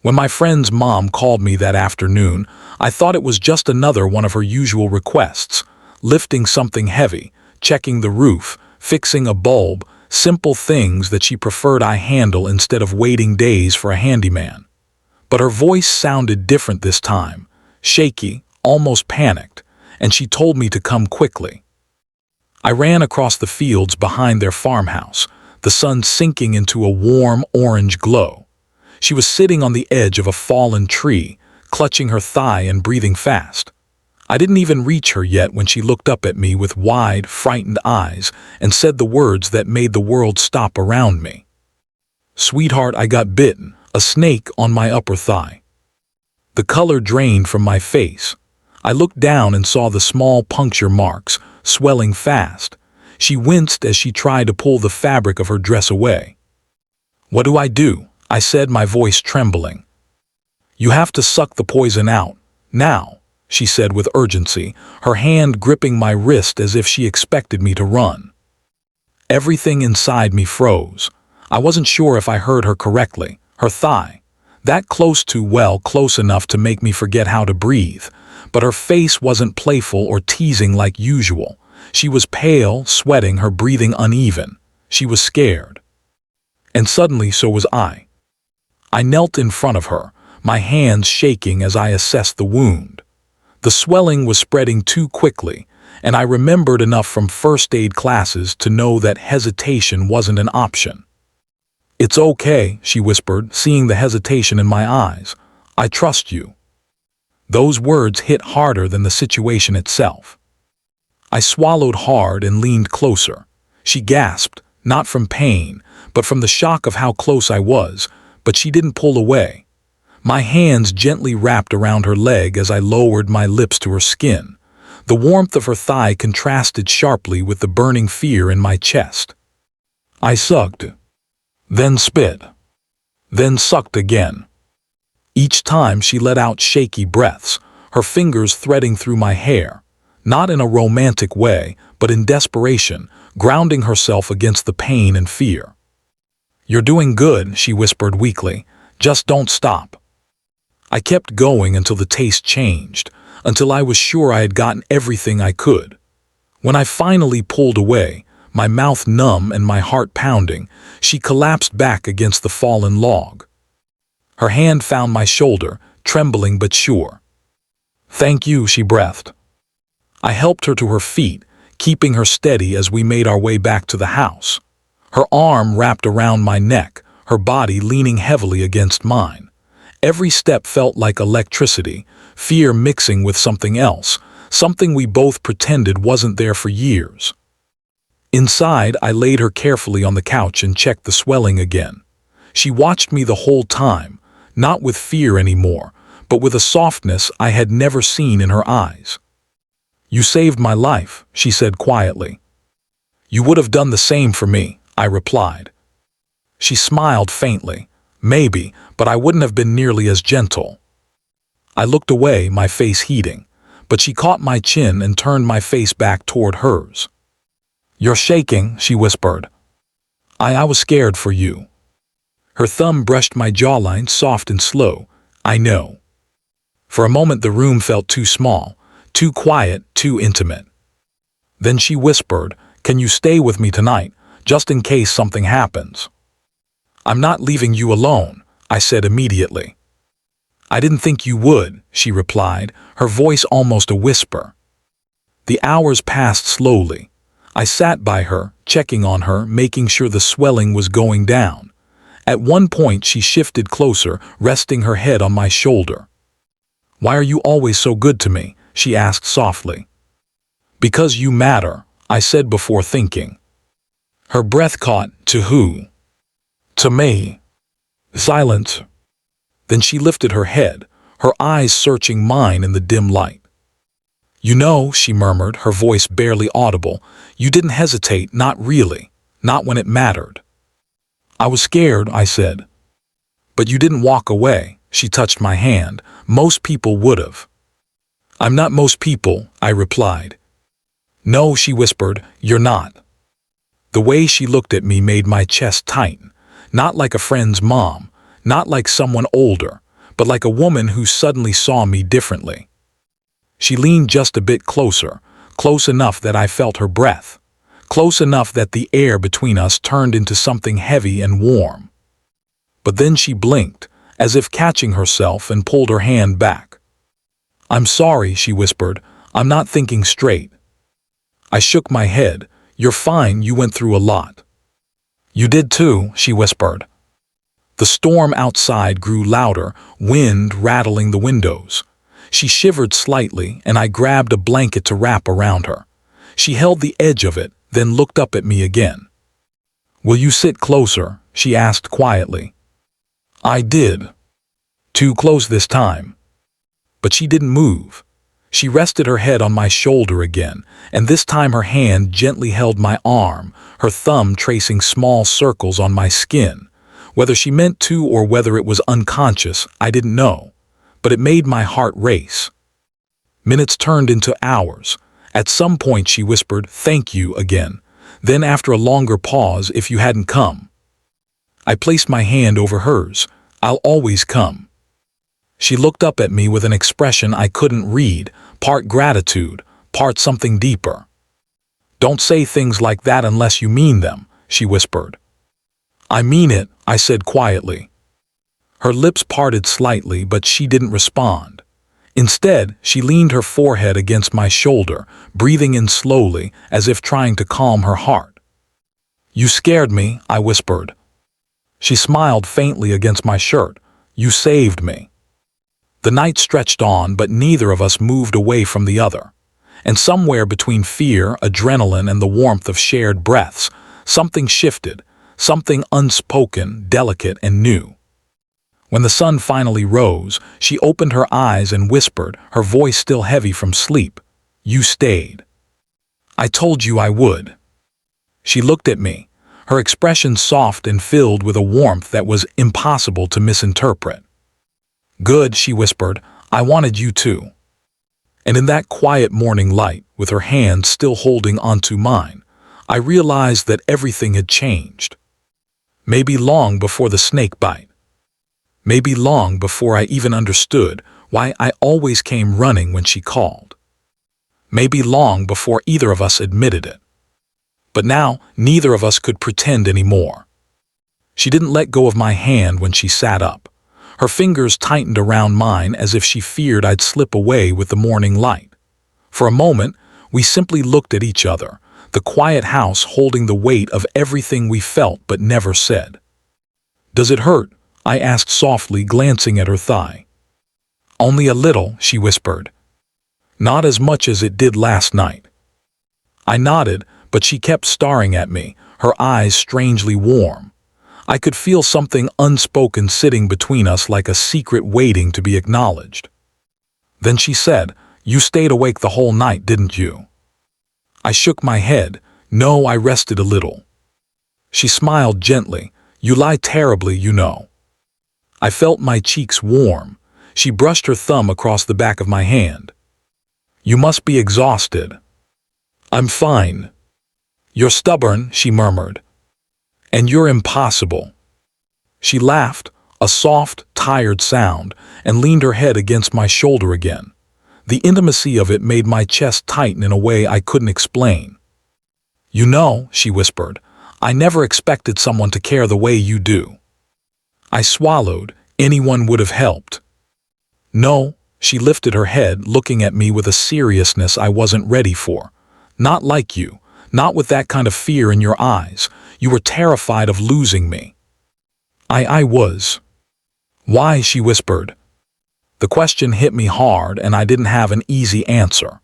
When my friend's mom called me that afternoon, I thought it was just another one of her usual requests, lifting something heavy, checking the roof, fixing a bulb, simple things that she preferred I handle instead of waiting days for a handyman. But her voice sounded different this time, shaky, almost panicked, and she told me to come quickly. I ran across the fields behind their farmhouse, the sun sinking into a warm orange glow. She was sitting on the edge of a fallen tree, clutching her thigh and breathing fast. I didn't even reach her yet when she looked up at me with wide, frightened eyes and said the words that made the world stop around me. "Sweetheart, I got bitten, a snake on my upper thigh." The color drained from my face. I looked down and saw the small puncture marks, swelling fast. She winced as she tried to pull the fabric of her dress away. "What do I do?" I said, my voice trembling. "You have to suck the poison out, now," she said with urgency, her hand gripping my wrist as if she expected me to run. Everything inside me froze. I wasn't sure if I heard her correctly. Her thigh. That close enough to make me forget how to breathe. But her face wasn't playful or teasing like usual. She was pale, sweating, her breathing uneven. She was scared. And suddenly so was I. I knelt in front of her, my hands shaking as I assessed the wound. The swelling was spreading too quickly, and I remembered enough from first aid classes to know that hesitation wasn't an option. "It's okay," she whispered, seeing the hesitation in my eyes. "I trust you." Those words hit harder than the situation itself. I swallowed hard and leaned closer. She gasped, not from pain, but from the shock of how close I was, but she didn't pull away. My hands gently wrapped around her leg as I lowered my lips to her skin. The warmth of her thigh contrasted sharply with the burning fear in my chest. I sucked, then spit, then sucked again. Each time she let out shaky breaths, her fingers threading through my hair, not in a romantic way, but in desperation, grounding herself against the pain and fear. "You're doing good," she whispered weakly. "Just don't stop." I kept going until the taste changed, until I was sure I had gotten everything I could. When I finally pulled away, my mouth numb and my heart pounding, she collapsed back against the fallen log. Her hand found my shoulder, trembling but sure. "Thank you," she breathed. I helped her to her feet, keeping her steady as we made our way back to the house. Her arm wrapped around my neck, her body leaning heavily against mine. Every step felt like electricity, fear mixing with something else, something we both pretended wasn't there for years. Inside, I laid her carefully on the couch and checked the swelling again. She watched me the whole time, not with fear anymore, but with a softness I had never seen in her eyes. "You saved my life," she said quietly. "You would have done the same for me," I replied. She smiled faintly. "Maybe, but I wouldn't have been nearly as gentle." I looked away, my face heating, but she caught my chin and turned my face back toward hers. "You're shaking," she whispered. I was scared for you." Her thumb brushed my jawline, soft and slow. "I know." For a moment the room felt too small, too quiet, too intimate. Then she whispered, "Can you stay with me tonight, just in case something happens?" "I'm not leaving you alone," I said immediately. "I didn't think you would," she replied, her voice almost a whisper. The hours passed slowly. I sat by her, checking on her, making sure the swelling was going down. At one point she shifted closer, resting her head on my shoulder. "Why are you always so good to me?" she asked softly. "Because you matter," I said before thinking. Her breath caught. "To who?" "To me." Silence. Then she lifted her head, her eyes searching mine in the dim light. "You know," she murmured, her voice barely audible, "you didn't hesitate, not really, not when it mattered." "I was scared," I said. "But you didn't walk away," she touched my hand. "Most people would have." "I'm not most people," I replied. "No," she whispered, "you're not." The way she looked at me made my chest tighten, not like a friend's mom, not like someone older, but like a woman who suddenly saw me differently. She leaned just a bit closer, close enough that I felt her breath, close enough that the air between us turned into something heavy and warm. But then she blinked, as if catching herself, and pulled her hand back. "I'm sorry," she whispered. "I'm not thinking straight." I shook my head. "You're fine, you went through a lot." "You did too," she whispered. The storm outside grew louder, wind rattling the windows. She shivered slightly, and I grabbed a blanket to wrap around her. She held the edge of it, then looked up at me again. "Will you sit closer?" she asked quietly. I did. Too close this time. But she didn't move. She rested her head on my shoulder again, and this time her hand gently held my arm, her thumb tracing small circles on my skin. Whether she meant to or whether it was unconscious, I didn't know, but it made my heart race. Minutes turned into hours. At some point she whispered, "Thank you," again. Then after a longer pause, "If you hadn't come." I placed my hand over hers. "I'll always come." She looked up at me with an expression I couldn't read, part gratitude, part something deeper. "Don't say things like that unless you mean them," she whispered. "I mean it," I said quietly. Her lips parted slightly, but she didn't respond. Instead, she leaned her forehead against my shoulder, breathing in slowly, as if trying to calm her heart. "You scared me," I whispered. She smiled faintly against my shirt. "You saved me." The night stretched on, but neither of us moved away from the other. And somewhere between fear, adrenaline, and the warmth of shared breaths, something shifted, something unspoken, delicate, and new. When the sun finally rose, she opened her eyes and whispered, her voice still heavy from sleep, "You stayed. I told you I would." She looked at me, her expression soft and filled with a warmth that was impossible to misinterpret. "Good," she whispered, "I wanted you to." And in that quiet morning light, with her hand still holding onto mine, I realized that everything had changed. Maybe long before the snake bite. Maybe long before I even understood why I always came running when she called. Maybe long before either of us admitted it. But now, neither of us could pretend anymore. She didn't let go of my hand when she sat up. Her fingers tightened around mine as if she feared I'd slip away with the morning light. For a moment, we simply looked at each other, the quiet house holding the weight of everything we felt but never said. "Does it hurt?" I asked softly, glancing at her thigh. "Only a little," she whispered. "Not as much as it did last night." I nodded, but she kept staring at me, her eyes strangely warm. I could feel something unspoken sitting between us, like a secret waiting to be acknowledged. Then she said, "You stayed awake the whole night, didn't you?" I shook my head. "No, I rested a little." She smiled gently. "You lie terribly, you know." I felt my cheeks warm. She brushed her thumb across the back of my hand. "You must be exhausted." "I'm fine." "You're stubborn," she murmured. "And you're impossible." She laughed, a soft, tired sound, and leaned her head against my shoulder again. The intimacy of it made my chest tighten in a way I couldn't explain. "You know," she whispered, "I never expected someone to care the way you do." I swallowed. Anyone would have helped. "No," she lifted her head, looking at me with a seriousness I wasn't ready for. "Not like you. Not with that kind of fear in your eyes. You were terrified of losing me." I was. "Why?" she whispered. The question hit me hard, and I didn't have an easy answer.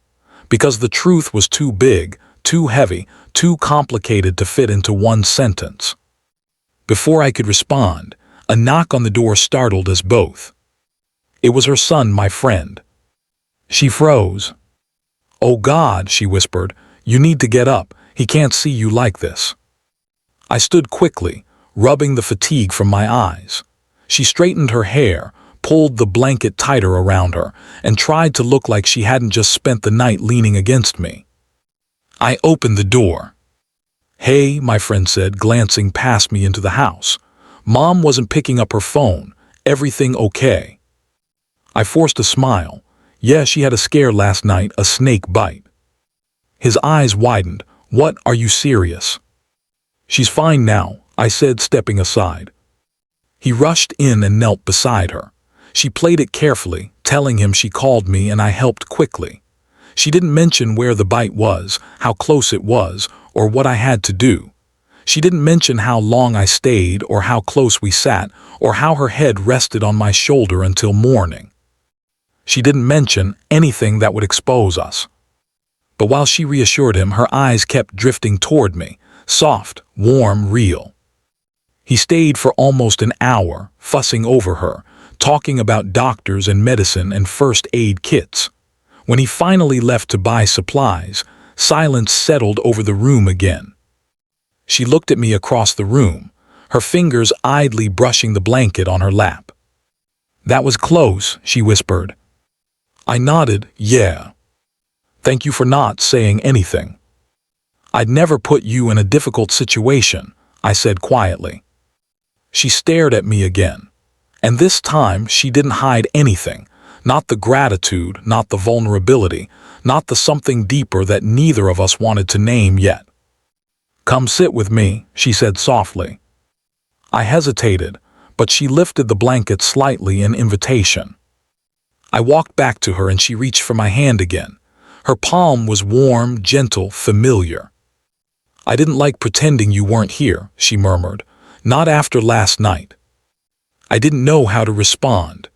Because the truth was too big, too heavy, too complicated to fit into one sentence. Before I could respond, a knock on the door startled us both. It was her son, my friend. She froze. "Oh God," she whispered, "you need to get up. He can't see you like this." I stood quickly, rubbing the fatigue from my eyes. She straightened her hair, pulled the blanket tighter around her, and tried to look like she hadn't just spent the night leaning against me. I opened the door. "Hey," my friend said, glancing past me into the house. Mom wasn't picking up her phone. "Everything okay?" I forced a smile. Yeah, she had a scare last night, a snake bite. His eyes widened. What, are you serious? She's fine now, I said, stepping aside. He rushed in and knelt beside her. She played it carefully, telling him she called me and I helped quickly. She didn't mention where the bite was, how close it was, or what I had to do. She didn't mention how long I stayed or how close we sat or how her head rested on my shoulder until morning. She didn't mention anything that would expose us. But while she reassured him, her eyes kept drifting toward me, soft, warm, real. He stayed for almost an hour, fussing over her, talking about doctors and medicine and first aid kits. When he finally left to buy supplies, silence settled over the room again. She looked at me across the room, her fingers idly brushing the blanket on her lap. That was close, she whispered. I nodded, yeah. Thank you for not saying anything. I'd never put you in a difficult situation, I said quietly. She stared at me again. And this time she didn't hide anything, not the gratitude, not the vulnerability, not the something deeper that neither of us wanted to name yet. Come sit with me, she said softly. I hesitated, but she lifted the blanket slightly in invitation. I walked back to her and she reached for my hand again. Her palm was warm, gentle, familiar. I didn't like pretending you weren't here, she murmured. Not after last night. I didn't know how to respond.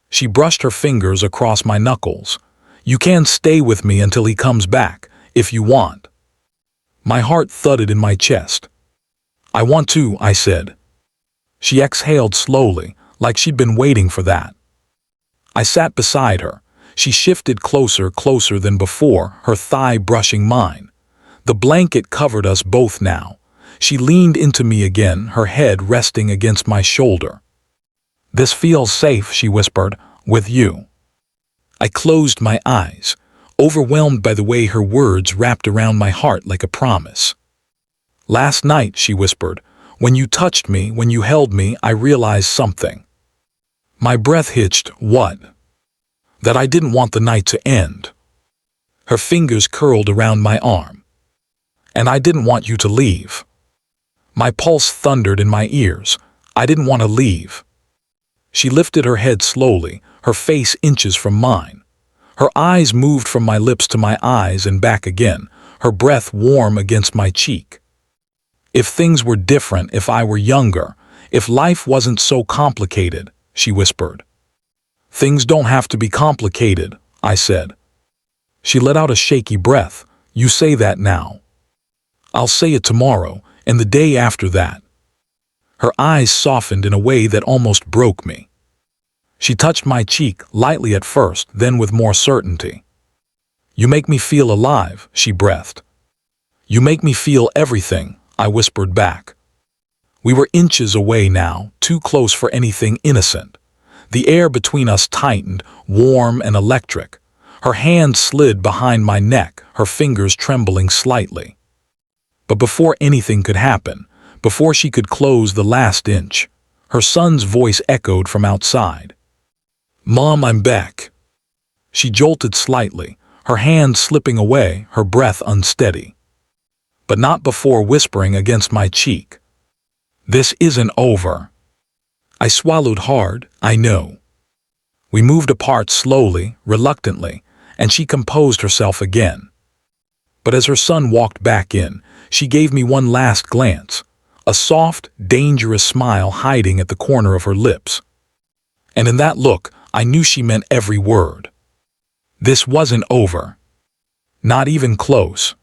She brushed her fingers across my knuckles. You can stay with me until he comes back, if you want. My heart thudded in my chest. I want to, I said. She exhaled slowly, like she'd been waiting for that. I sat beside her. She shifted closer than before, her thigh brushing mine. The blanket covered us both now. She leaned into me again, her head resting against my shoulder. This feels safe, she whispered, with you. I closed my eyes, overwhelmed by the way her words wrapped around my heart like a promise. Last night, she whispered, when you touched me, when you held me, I realized something. My breath hitched. What? That I didn't want the night to end. Her fingers curled around my arm. And I didn't want you to leave. My pulse thundered in my ears. I didn't want to leave. She lifted her head slowly, her face inches from mine. Her eyes moved from my lips to my eyes and back again, her breath warm against my cheek. If things were different, if I were younger, if life wasn't so complicated, she whispered. Things don't have to be complicated, I said. She let out a shaky breath. You say that now. I'll say it tomorrow, and the day after that. Her eyes softened in a way that almost broke me. She touched my cheek, lightly at first, then with more certainty. You make me feel alive, she breathed. You make me feel everything, I whispered back. We were inches away now, too close for anything innocent. The air between us tightened, warm and electric. Her hand slid behind my neck, her fingers trembling slightly. But before anything could happen, before she could close the last inch, her son's voice echoed from outside. Mom, I'm back. She jolted slightly, her hand slipping away, her breath unsteady. But not before whispering against my cheek. This isn't over. I swallowed hard, I know. We moved apart slowly, reluctantly, and she composed herself again. But as her son walked back in, she gave me one last glance, a soft, dangerous smile hiding at the corner of her lips. And in that look, I knew she meant every word. This wasn't over. Not even close.